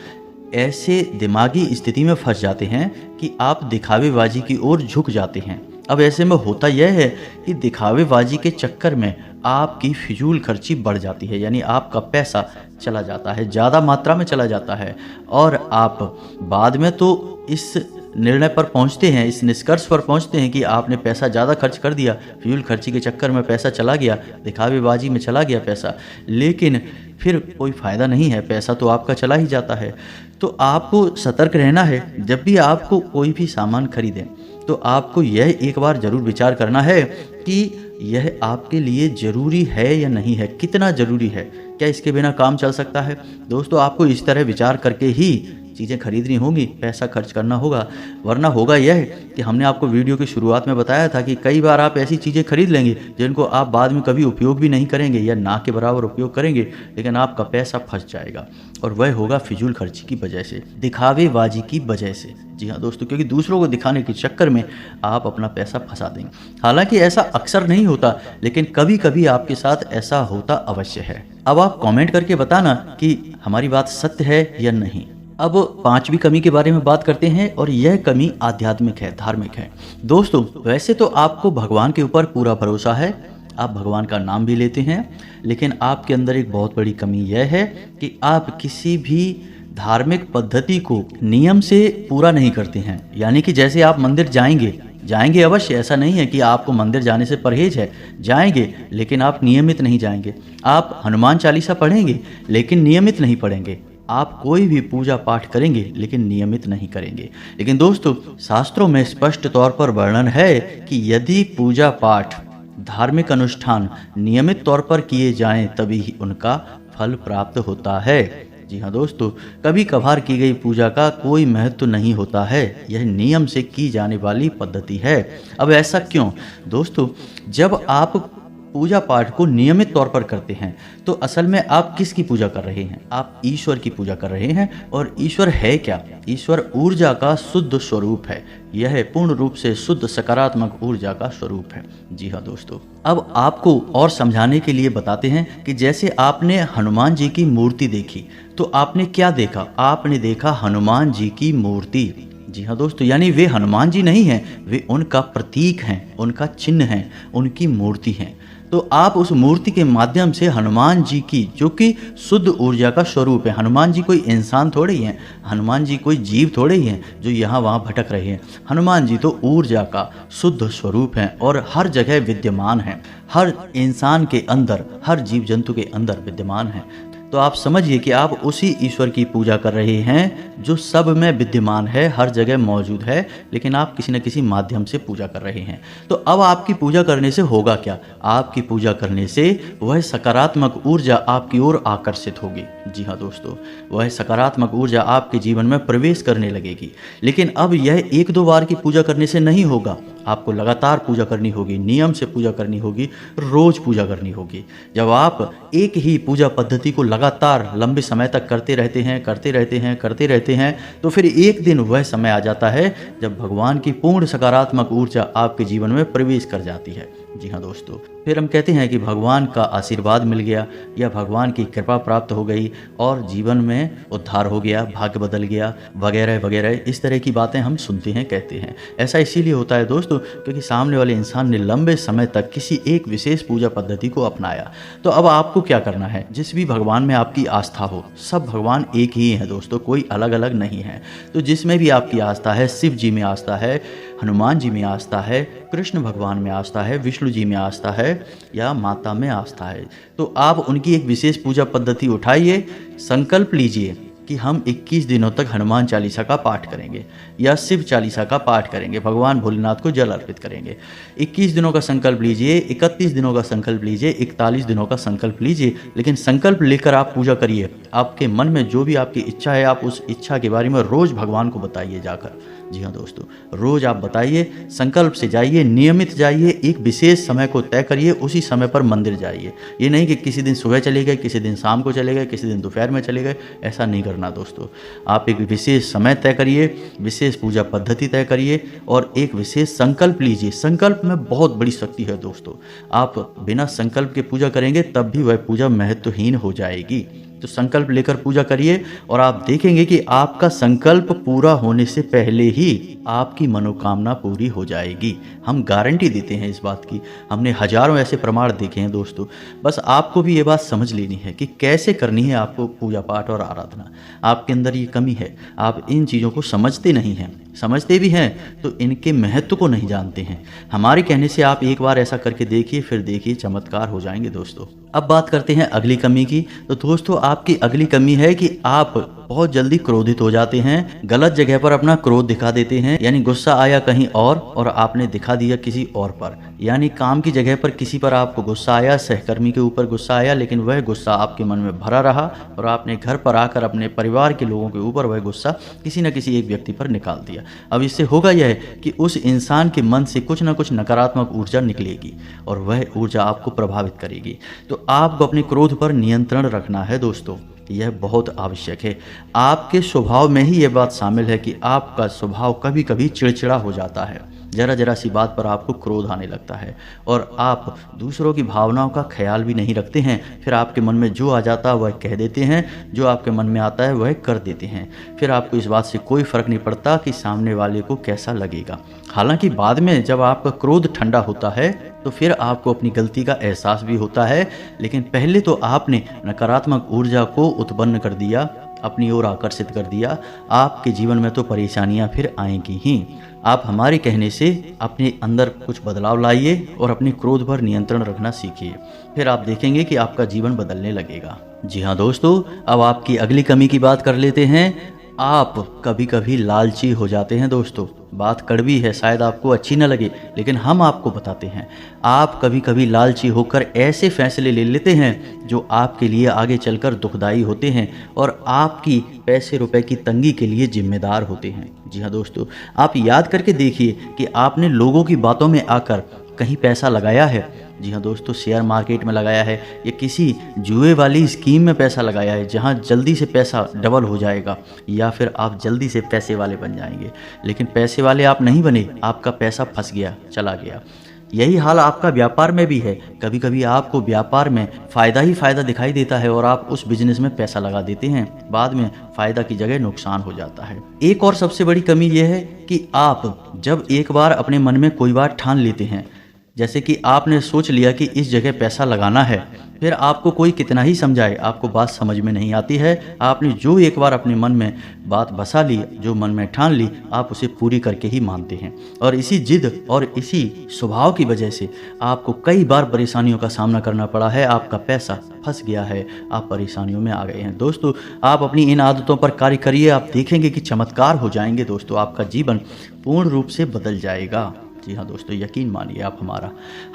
ऐसे दिमागी स्थिति में फंस जाते हैं कि आप दिखावेबाजी की ओर झुक जाते हैं। अब ऐसे में होता यह है कि दिखावेबाजी के चक्कर में आपकी फिजूल खर्ची बढ़ जाती है, यानी आपका पैसा चला जाता है, ज़्यादा मात्रा में चला जाता है और आप बाद में तो इस निर्णय पर पहुंचते हैं, इस निष्कर्ष पर पहुंचते हैं कि आपने पैसा ज़्यादा खर्च कर दिया, फिजूल खर्ची के चक्कर में पैसा चला गया, दिखावेबाजी में चला गया पैसा, लेकिन फिर कोई फ़ायदा नहीं है, पैसा तो आपका चला ही जाता है। तो आपको सतर्क रहना है। जब भी आपको कोई भी सामान खरीदें तो आपको यह एक बार ज़रूर विचार करना है कि यह आपके लिए ज़रूरी है या नहीं है, कितना ज़रूरी है, क्या इसके बिना काम चल सकता है। दोस्तों, आपको इस तरह विचार करके ही चीज़ें खरीदनी होंगी, पैसा खर्च करना होगा, वरना होगा यह कि हमने आपको वीडियो की शुरुआत में बताया था कि कई बार आप ऐसी चीज़ें खरीद लेंगे जिनको आप बाद में कभी उपयोग भी नहीं करेंगे या ना के बराबर उपयोग करेंगे, लेकिन आपका पैसा फंस जाएगा और वह होगा फिजूल खर्ची की वजह से, दिखावेबाजी की वजह से। जी हाँ दोस्तों, क्योंकि दूसरों को दिखाने के चक्कर में आप अपना पैसा फंसा देंगे। हालांकि ऐसा अक्सर नहीं होता, लेकिन कभी कभी आपके साथ ऐसा होता अवश्य है। अब आप कमेंट करके बताना कि हमारी बात सत्य है या नहीं। अब पांचवी कमी के बारे में बात करते हैं और यह कमी आध्यात्मिक है, धार्मिक है। दोस्तों, वैसे तो आपको भगवान के ऊपर पूरा भरोसा है, आप भगवान का नाम भी लेते हैं, लेकिन आपके अंदर एक बहुत बड़ी कमी यह है कि आप किसी भी धार्मिक पद्धति को नियम से पूरा नहीं करते हैं। यानी कि जैसे आप मंदिर जाएंगे अवश्य, ऐसा नहीं है कि आपको मंदिर जाने से परहेज है, जाएंगे लेकिन आप नियमित नहीं जाएंगे। आप हनुमान चालीसा पढ़ेंगे लेकिन नियमित नहीं पढ़ेंगे। आप कोई भी पूजा पाठ करेंगे लेकिन नियमित नहीं करेंगे। लेकिन दोस्तों, शास्त्रों में स्पष्ट तौर पर वर्णन है कि यदि पूजा पाठ, धार्मिक अनुष्ठान नियमित तौर पर किए जाएं तभी ही उनका फल प्राप्त होता है। जी हाँ दोस्तों, कभी कभार की गई पूजा का कोई महत्व नहीं होता है, यह नियम से की जाने वाली पद्धति है। अब ऐसा क्यों? दोस्तों, जब आप पूजा पाठ को नियमित तौर पर करते हैं तो असल में आप किसकी पूजा कर रहे हैं? आप ईश्वर की पूजा कर रहे हैं। और ईश्वर है क्या? ईश्वर ऊर्जा का शुद्ध स्वरूप है। यह पूर्ण रूप से शुद्ध सकारात्मक ऊर्जा का स्वरूप है। जी हाँ दोस्तों, अब आपको और समझाने के लिए बताते हैं कि जैसे आपने हनुमान जी की मूर्ति देखी तो आपने क्या देखा? आपने देखा हनुमान जी की मूर्ति। जी हाँ दोस्तों, यानी वे हनुमान जी नहीं हैं, वे उनका प्रतीक हैं, उनका चिन्ह हैं, उनकी मूर्ति हैं। तो आप उस मूर्ति के माध्यम से हनुमान जी की, जो कि शुद्ध ऊर्जा का स्वरूप है, हनुमान जी कोई इंसान थोड़े ही हैं, हनुमान जी कोई जीव थोड़े ही हैं जो यहाँ वहाँ भटक रहे हैं। हनुमान जी तो ऊर्जा का शुद्ध स्वरूप हैं और हर जगह विद्यमान हैं, हर इंसान के अंदर, हर जीव जंतु के अंदर विद्यमान हैं। तो आप समझिए कि आप उसी ईश्वर की पूजा कर रहे हैं जो सब में विद्यमान है, हर जगह मौजूद है, लेकिन आप किसी न किसी माध्यम से पूजा कर रहे हैं। तो अब आपकी पूजा करने से होगा क्या? आपकी पूजा करने से वह सकारात्मक ऊर्जा आपकी ओर आकर्षित होगी। जी हाँ दोस्तों, वह सकारात्मक ऊर्जा आपके जीवन में प्रवेश करने लगेगी। लेकिन अब यह एक दो बार की पूजा करने से नहीं होगा, आपको लगातार पूजा करनी होगी, नियम से पूजा करनी होगी, रोज पूजा करनी होगी। जब आप एक ही पूजा पद्धति को लगातार लंबे समय तक करते रहते हैं, तो फिर एक दिन वह समय आ जाता है जब भगवान की पूर्ण सकारात्मक ऊर्जा आपके जीवन में प्रवेश कर जाती है। जी हाँ दोस्तों, फिर हम कहते हैं कि भगवान का आशीर्वाद मिल गया या भगवान की कृपा प्राप्त हो गई और जीवन में उद्धार हो गया, भाग्य बदल गया, वगैरह वगैरह, इस तरह की बातें हम सुनते हैं, कहते हैं। ऐसा इसीलिए होता है दोस्तों क्योंकि सामने वाले इंसान ने लंबे समय तक किसी एक विशेष पूजा पद्धति को अपनाया। तो अब आपको क्या करना है? जिस भी भगवान में आपकी आस्था हो, सब भगवान एक ही हैं दोस्तों, कोई अलग अलग नहीं है। तो जिसमें भी आपकी आस्था है, शिव जी में आस्था है, हनुमान जी में आस्था है, कृष्ण भगवान में आस्था है, विष्णु जी में आस्था है या माता में आस्था है, तो आप उनकी एक विशेष पूजा पद्धति उठाइए, संकल्प लीजिए कि हम 21 दिनों तक हनुमान चालीसा का पाठ करेंगे या शिव चालीसा का पाठ करेंगे, भगवान भोलेनाथ को जल अर्पित करेंगे। 21 दिनों का संकल्प लीजिए, 31 दिनों का संकल्प लीजिए, 41 दिनों का संकल्प लीजिए, लेकिन संकल्प लेकर आप पूजा करिए। आपके मन में जो भी आपकी इच्छा है, आप उस इच्छा के बारे में रोज़ भगवान को बताइए जाकर। जी हाँ दोस्तों, रोज़ आप बताइए, संकल्प से जाइए, नियमित जाइए, एक विशेष समय को तय करिए, उसी समय पर मंदिर जाइए। ये नहीं कि किसी दिन सुबह चले गए, किसी दिन शाम को चले गए, किसी दिन दोपहर में चले गए, ऐसा नहीं करना दोस्तों। आप एक विशेष समय तय करिए, विशेष पूजा पद्धति तय करिए और एक विशेष संकल्प लीजिए। संकल्प में बहुत बड़ी शक्ति है दोस्तों। आप बिना संकल्प के पूजा करेंगे तब भी वह पूजा महत्वहीन हो जाएगी। तो संकल्प लेकर पूजा करिए और आप देखेंगे कि आपका संकल्प पूरा होने से पहले ही आपकी मनोकामना पूरी हो जाएगी। हम गारंटी देते हैं इस बात की, हमने हजारों ऐसे प्रमाण देखे हैं दोस्तों। बस आपको भी ये बात समझ लेनी है कि कैसे करनी है आपको पूजा पाठ और आराधना। आपके अंदर ये कमी है, आप इन चीज़ों को समझते नहीं हैं, समझते भी हैं तो इनके महत्व को नहीं जानते हैं। हमारे कहने से आप एक बार ऐसा करके देखिए, फिर देखिए चमत्कार हो जाएंगे दोस्तों। अब बात करते हैं अगली कमी की। तो दोस्तों, आपकी अगली कमी है कि आप बहुत जल्दी क्रोधित हो जाते हैं, गलत जगह पर अपना क्रोध दिखा देते हैं। यानी गुस्सा आया कहीं और आपने दिखा दिया किसी और पर। यानी काम की जगह पर किसी पर आपको गुस्सा आया, सहकर्मी के ऊपर गुस्सा आया, लेकिन वह गुस्सा आपके मन में भरा रहा और आपने घर पर आकर अपने परिवार के लोगों के ऊपर वह गुस्सा किसी न किसी एक व्यक्ति पर निकाल दिया। अब इससे होगा यह कि उस इंसान के मन से कुछ न कुछ नकारात्मक ऊर्जा निकलेगी और वह ऊर्जा आपको प्रभावित करेगी। तो आपको अपने क्रोध पर नियंत्रण रखना है दोस्तों, यह बहुत आवश्यक है। आपके स्वभाव में ही यह बात शामिल है कि आपका स्वभाव कभी कभी चिड़चिड़ा हो जाता है, जरा जरा सी बात पर आपको क्रोध आने लगता है और आप दूसरों की भावनाओं का ख्याल भी नहीं रखते हैं। फिर आपके मन में जो आ जाता है वह कह देते हैं, जो आपके मन में आता है वह कर देते हैं। फिर आपको इस बात से कोई फ़र्क नहीं पड़ता कि सामने वाले को कैसा लगेगा। हालांकि बाद में जब आपका क्रोध ठंडा होता है तो फिर आपको अपनी गलती का एहसास भी होता है, लेकिन पहले तो आपने नकारात्मक ऊर्जा को उत्पन्न कर दिया, अपनी ओर आकर्षित कर दिया। आपके जीवन में तो परेशानियां फिर आएंगी ही। आप हमारे कहने से अपने अंदर कुछ बदलाव लाइए और अपने क्रोध पर नियंत्रण रखना सीखिए, फिर आप देखेंगे कि आपका जीवन बदलने लगेगा। जी हाँ दोस्तों, अब आपकी अगली कमी की बात कर लेते हैं। आप कभी कभी लालची हो जाते हैं दोस्तों। बात कड़वी है, शायद आपको अच्छी न लगे, लेकिन हम आपको बताते हैं। आप कभी कभी लालची होकर ऐसे फैसले ले लेते हैं जो आपके लिए आगे चलकर दुखदाई होते हैं और आपकी पैसे रुपए की तंगी के लिए जिम्मेदार होते हैं। जी हाँ दोस्तों, आप याद करके देखिए कि आपने लोगों की बातों में आकर कहीं पैसा लगाया है। जी हाँ दोस्तों, शेयर मार्केट में लगाया है या किसी जुए वाली स्कीम में पैसा लगाया है जहाँ जल्दी से पैसा डबल हो जाएगा या फिर आप जल्दी से पैसे वाले बन जाएंगे, लेकिन पैसे वाले आप नहीं बने, आपका पैसा फंस गया, चला गया। यही हाल आपका व्यापार में भी है। कभी कभी आपको व्यापार में फ़ायदा ही फ़ायदा दिखाई देता है और आप उस बिजनेस में पैसा लगा देते हैं, बाद में फ़ायदा की जगह नुकसान हो जाता है। एक और सबसे बड़ी कमी यह है कि आप जब एक बार अपने मन में कोई बात ठान लेते हैं, जैसे कि आपने सोच लिया कि इस जगह पैसा लगाना है, फिर आपको कोई कितना ही समझाए, आपको बात समझ में नहीं आती है। आपने जो एक बार अपने मन में बात बसा ली, जो मन में ठान ली, आप उसे पूरी करके ही मानते हैं। और इसी जिद और इसी स्वभाव की वजह से आपको कई बार परेशानियों का सामना करना पड़ा है। आपका पैसा फंस गया है, आप परेशानियों में आ गए हैं। दोस्तों, आप अपनी इन आदतों पर कार्य करिए, आप देखेंगे कि चमत्कार हो जाएंगे। दोस्तों, आपका जीवन पूर्ण रूप से बदल जाएगा। जी हाँ दोस्तों, यकीन मानिए आप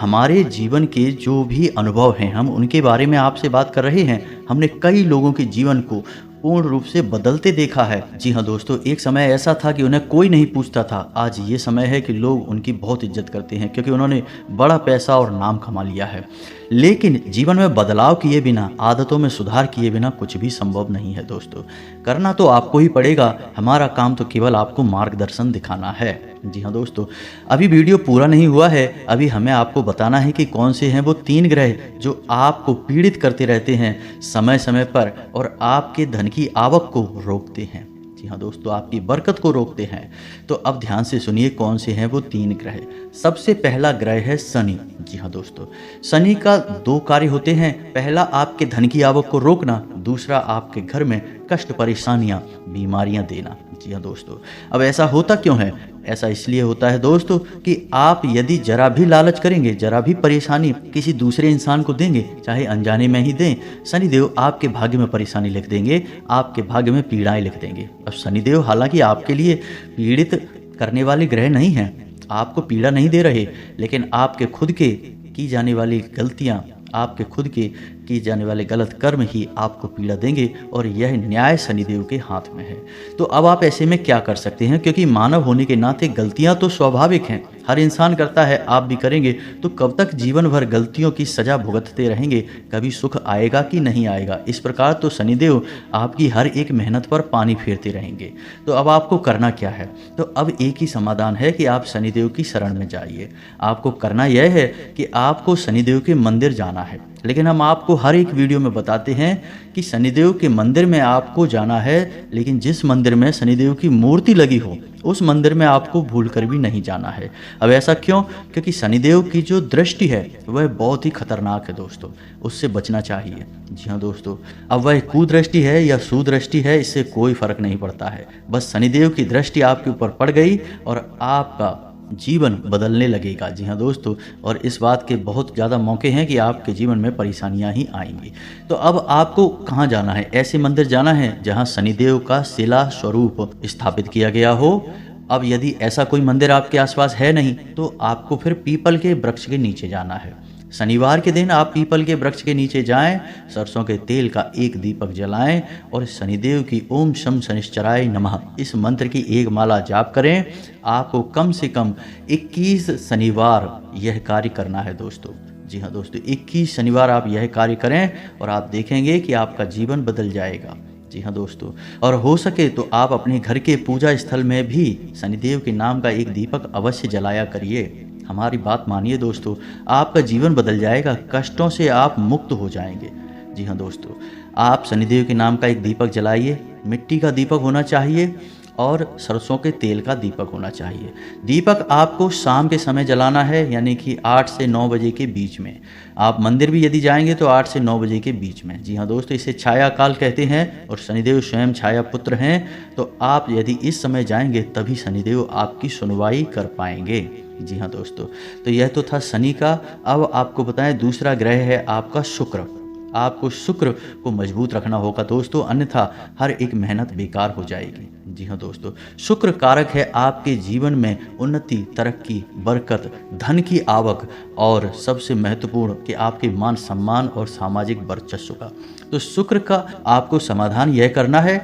हमारे जीवन के जो भी अनुभव हैं, हम उनके बारे में आपसे बात कर रहे हैं। हमने कई लोगों के जीवन को पूर्ण रूप से बदलते देखा है। जी हाँ दोस्तों, एक समय ऐसा था कि उन्हें कोई नहीं पूछता था। आज ये समय है कि लोग उनकी बहुत इज्जत करते हैं, क्योंकि उन्होंने बड़ा पैसा और नाम कमा लिया है। लेकिन जीवन में बदलाव किए बिना, आदतों में सुधार किए बिना कुछ भी संभव नहीं है। दोस्तों, करना तो आपको ही पड़ेगा। हमारा काम तो केवल आपको मार्गदर्शन दिखाना है। जी हाँ दोस्तों, अभी वीडियो पूरा नहीं हुआ है। अभी हमें आपको बताना है कि कौन से हैं वो 3 ग्रह जो आपको पीड़ित करते रहते हैं समय समय पर, और आपके धन की आवक को रोकते हैं। जी हाँ दोस्तों, आपकी बरकत को रोकते हैं। तो अब ध्यान से सुनिए कौन से हैं वो 3 ग्रह। सबसे पहला ग्रह है शनि। जी हाँ दोस्तों, शनि का 2 कार्य होते हैं। पहला आपके धन की आवक को रोकना, दूसरा आपके घर में कष्ट, परेशानियां, बीमारियां देना। जी हाँ दोस्तों, अब ऐसा होता क्यों है? ऐसा इसलिए होता है दोस्तों कि आप यदि जरा भी लालच करेंगे, जरा भी परेशानी किसी दूसरे इंसान को देंगे, चाहे अनजाने में ही दें, शनिदेव आपके भाग्य में परेशानी लिख देंगे, आपके भाग्य में पीड़ाएं लिख देंगे। अब शनिदेव हालांकि आपके लिए पीड़ित करने वाले ग्रह नहीं हैं, आपको पीड़ा नहीं दे रहे, लेकिन आपके खुद के की जाने वाली गलतियां, आपके खुद के किए जाने वाले गलत कर्म ही आपको पीड़ा देंगे, और यह न्याय शनिदेव के हाथ में है। तो अब आप ऐसे में क्या कर सकते हैं? क्योंकि मानव होने के नाते गलतियां तो स्वाभाविक हैं, हर इंसान करता है, आप भी करेंगे। तो कब तक जीवन भर गलतियों की सजा भुगतते रहेंगे? कभी सुख आएगा कि नहीं आएगा? इस प्रकार तो शनिदेव आपकी हर एक मेहनत पर पानी फेरते रहेंगे। तो अब आपको करना क्या है? तो अब एक ही समाधान है कि आप शनिदेव की शरण में जाइए। आपको करना यह है कि आपको शनिदेव के मंदिर जाना है। लेकिन हम आपको हर एक वीडियो में बताते हैं कि शनिदेव के मंदिर में आपको जाना है, लेकिन जिस मंदिर में शनिदेव की मूर्ति लगी हो उस मंदिर में आपको भूलकर भी नहीं जाना है। अब ऐसा क्यों? क्योंकि शनिदेव की जो दृष्टि है वह बहुत ही खतरनाक है दोस्तों, उससे बचना चाहिए। जी हाँ दोस्तों, अब वह कुदृष्टि है या सुदृष्टि है, इससे कोई फर्क नहीं पड़ता है। बस शनिदेव की दृष्टि आपके ऊपर पड़ गई और आपका जीवन बदलने लगेगा। जी हाँ दोस्तों, और इस बात के बहुत ज़्यादा मौके हैं कि आपके जीवन में परेशानियां ही आएंगी। तो अब आपको कहाँ जाना है? ऐसे मंदिर जाना है जहाँ शनिदेव का शिला स्वरूप स्थापित किया गया हो। अब यदि ऐसा कोई मंदिर आपके आसपास है नहीं, तो आपको फिर पीपल के वृक्ष के नीचे जाना है। शनिवार के दिन आप पीपल के वृक्ष के नीचे जाएं, सरसों के तेल का एक दीपक जलाएं और शनिदेव की ओम शम शनिश्चराय नमः इस मंत्र की एक माला जाप करें। आपको कम से कम 21 शनिवार यह कार्य करना है दोस्तों। जी हाँ दोस्तों, 21 शनिवार आप यह कार्य करें और आप देखेंगे कि आपका जीवन बदल जाएगा। जी हाँ दोस्तों, और हो सके तो आप अपने घर के पूजा स्थल में भी शनिदेव के नाम का एक दीपक अवश्य जलाया करिए। हमारी बात मानिए दोस्तों, आपका जीवन बदल जाएगा, कष्टों से आप मुक्त हो जाएंगे। जी हाँ दोस्तों, आप शनिदेव के नाम का एक दीपक जलाइए। मिट्टी का दीपक होना चाहिए और सरसों के तेल का दीपक होना चाहिए। दीपक आपको शाम के समय जलाना है, यानी कि 8 से 9 बजे के बीच में। आप मंदिर भी यदि जाएंगे तो 8 से 9 बजे के बीच में। जी हाँ दोस्तों, इसे छाया काल कहते हैं और शनिदेव स्वयं छाया पुत्र हैं। तो आप यदि इस समय जाएंगे तभी शनिदेव आपकी सुनवाई कर पाएंगे। जी हाँ दोस्तों, तो यह तो था शनि का। अब आपको बताएं दूसरा ग्रह है आपका शुक्र। आपको शुक्र को मजबूत रखना होगा दोस्तों, अन्यथा हर एक मेहनत बेकार हो जाएगी। जी हाँ दोस्तों, शुक्र कारक है आपके जीवन में उन्नति, तरक्की, बरकत, धन की आवक और सबसे महत्वपूर्ण कि आपके मान सम्मान और सामाजिक वर्चस्व का। तो शुक्र का आपको समाधान यह करना है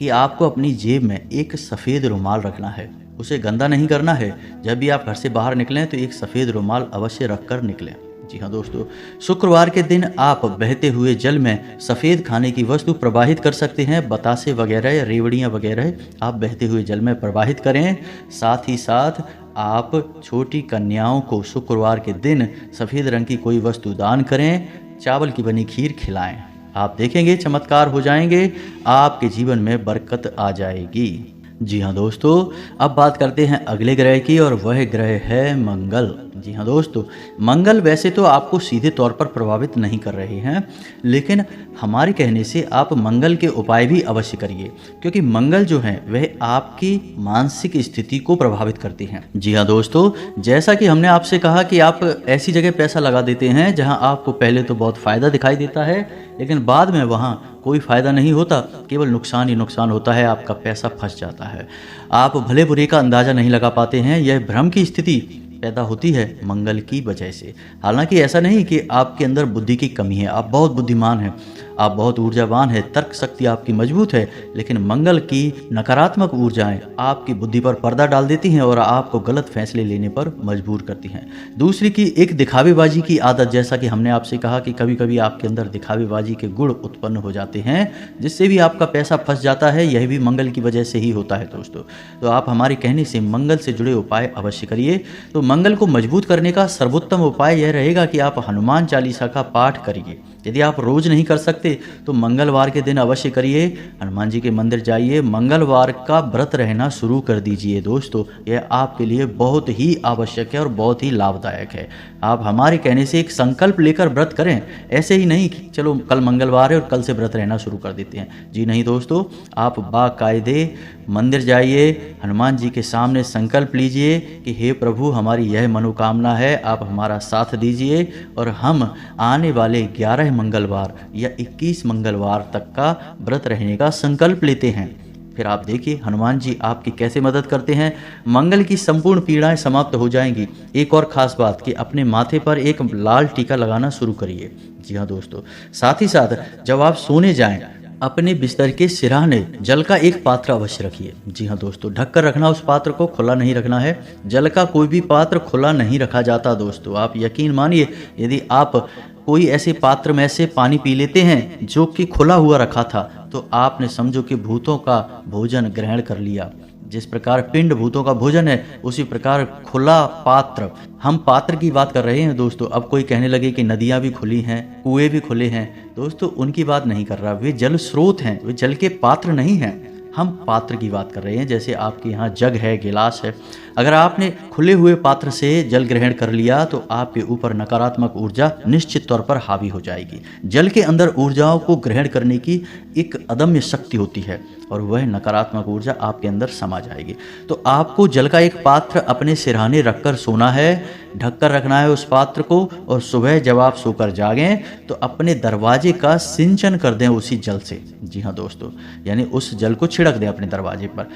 कि आपको अपनी जेब में एक सफ़ेद रुमाल रखना है। उसे गंदा नहीं करना है। जब भी आप घर से बाहर निकलें तो एक सफ़ेद रुमाल अवश्य रखकर निकलें। जी हाँ दोस्तों, शुक्रवार के दिन आप बहते हुए जल में सफ़ेद खाने की वस्तु प्रवाहित कर सकते हैं। बतासे वगैरह या रेवड़ियाँ वगैरह आप बहते हुए जल में प्रवाहित करें। साथ ही साथ आप छोटी कन्याओं को शुक्रवार के दिन सफ़ेद रंग की कोई वस्तु दान करें। चावल की बनी खीर खिलाएं। आप देखेंगे चमत्कार हो जाएंगे, आपके जीवन में बरकत आ जाएगी। जी हाँ दोस्तों, अब बात करते हैं अगले ग्रह की और वह ग्रह है मंगल। जी हाँ दोस्तों, मंगल वैसे तो आपको सीधे तौर पर प्रभावित नहीं कर रहे हैं, लेकिन हमारे कहने से आप मंगल के उपाय भी अवश्य करिए, क्योंकि मंगल जो है वह आपकी मानसिक स्थिति को प्रभावित करती हैं। जी हाँ दोस्तों, जैसा कि हमने आपसे कहा कि आप ऐसी जगह पैसा लगा देते हैं जहां आपको पहले तो बहुत फ़ायदा दिखाई देता है, लेकिन बाद में वहां कोई फ़ायदा नहीं होता, केवल नुकसान ही नुकसान होता है, आपका पैसा फंस जाता है। आप भले बुरे का अंदाज़ा नहीं लगा पाते हैं, यह भ्रम की स्थिति पैदा होती है मंगल की वजह से। हालांकि ऐसा नहीं कि आपके अंदर बुद्धि की कमी है, आप बहुत बुद्धिमान हैं, आप बहुत ऊर्जावान हैं, तर्क शक्ति आपकी मजबूत है, लेकिन मंगल की नकारात्मक ऊर्जाएं आपकी बुद्धि पर पर्दा डाल देती हैं और आपको गलत फैसले लेने पर मजबूर करती हैं। दूसरी की एक दिखावेबाजी की आदत, जैसा कि हमने आपसे कहा कि कभी कभी आपके अंदर दिखावेबाजी के गुण उत्पन्न हो जाते हैं, जिससे भी आपका पैसा फंस जाता है, यह भी मंगल की वजह से ही होता है दोस्तों। तो आप हमारे कहने से मंगल से जुड़े उपाय अवश्य करिए। तो मंगल को मजबूत करने का सर्वोत्तम उपाय यह रहेगा कि आप हनुमान चालीसा का पाठ करिए। यदि आप रोज नहीं कर सकते तो मंगलवार के दिन अवश्य करिए, हनुमान जी के मंदिर जाइए, मंगलवार का व्रत रहना शुरू कर दीजिए दोस्तों। यह आपके लिए बहुत ही आवश्यक है और बहुत ही लाभदायक है। आप हमारे कहने से एक संकल्प लेकर व्रत करें, ऐसे ही नहीं कि चलो कल मंगलवार है और कल से व्रत रहना शुरू कर देते हैं। जी नहीं दोस्तों, आप बाकायदे मंदिर जाइए, हनुमान जी के सामने संकल्प लीजिए कि हे प्रभु, हमारी यह मनोकामना है, आप हमारा साथ दीजिए और हम आने वाले 11 मंगलवार या 21 मंगलवार तक का व्रत रहने का संकल्प लेते हैं। फिर आप देखिए हनुमान जी आपकी कैसे मदद करते हैं, मंगल की संपूर्ण पीड़ाएं समाप्त हो जाएंगी। एक और खास बात कि अपने माथे पर एक लाल टीका लगाना शुरू करिए। जी हाँ दोस्तों, साथ ही साथ जब आप सोने जाएं, अपने बिस्तर के सिरहाने जल का एक पात्र अवश्य रखिए। जी हाँ दोस्तों, ढककर रखना, उस पात्र को खुला नहीं रखना है। जल का कोई भी पात्र खुला नहीं रखा जाता दोस्तों। आप यकीन मानिए, यदि आप कोई ऐसे पात्र में से पानी पी लेते हैं जो कि खुला हुआ रखा था, तो आपने समझो कि भूतों का भोजन ग्रहण कर लिया। जिस प्रकार पिंड भूतों का भोजन है, उसी प्रकार खुला पात्र, हम पात्र की बात कर रहे हैं दोस्तों। अब कोई कहने लगे कि नदियां भी खुली हैं, कुएं भी खुले हैं, दोस्तों उनकी बात नहीं कर रहा। वे जल स्रोत हैं, वे जल के पात्र नहीं हैं। हम पात्र की बात कर रहे हैं। जैसे आपके यहाँ जग है, गिलास है, अगर आपने खुले हुए पात्र से जल ग्रहण कर लिया तो आपके ऊपर नकारात्मक ऊर्जा निश्चित तौर पर हावी हो जाएगी। जल के अंदर ऊर्जाओं को ग्रहण करने की एक अदम्य शक्ति होती है और वह नकारात्मक ऊर्जा आपके अंदर समा जाएगी। तो आपको जल का एक पात्र अपने सिरहाने रखकर सोना है, ढककर रखना है उस पात्र को, और सुबह जब आप सोकर जागें तो अपने दरवाजे का सिंचन कर दें उसी जल से। जी हाँ दोस्तों, यानी उस जल को छिड़क दें अपने दरवाजे पर।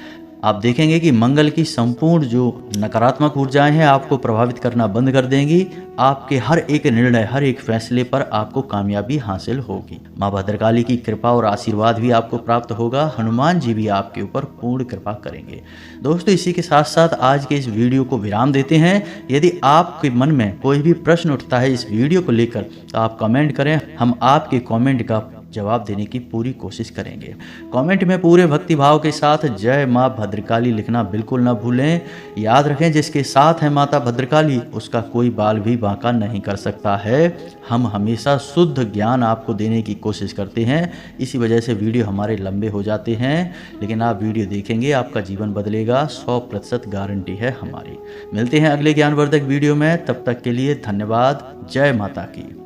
आप देखेंगे कि मंगल की संपूर्ण जो नकारात्मक ऊर्जाएं हैं आपको प्रभावित करना बंद कर देंगी। आपके हर एक निर्णय, हर एक फैसले पर आपको कामयाबी हासिल होगी। माँ भद्रकाली की कृपा और आशीर्वाद भी आपको प्राप्त होगा। हनुमान जी भी आपके ऊपर पूर्ण कृपा करेंगे। दोस्तों, इसी के साथ साथ आज के इस वीडियो को विराम देते हैं। यदि आपके मन में कोई भी प्रश्न उठता है इस वीडियो को लेकर तो आप कमेंट करें, हम आपके कमेंट का जवाब देने की पूरी कोशिश करेंगे। कमेंट में पूरे भक्तिभाव के साथ जय माँ भद्रकाली लिखना बिल्कुल ना भूलें। याद रखें, जिसके साथ है माता भद्रकाली उसका कोई बाल भी बांका नहीं कर सकता है। हम हमेशा शुद्ध ज्ञान आपको देने की कोशिश करते हैं, इसी वजह से वीडियो हमारे लंबे हो जाते हैं, लेकिन आप वीडियो देखेंगे आपका जीवन बदलेगा, 100% गारंटी है हमारी। मिलते हैं अगले ज्ञानवर्धक वीडियो में, तब तक के लिए धन्यवाद। जय माता की।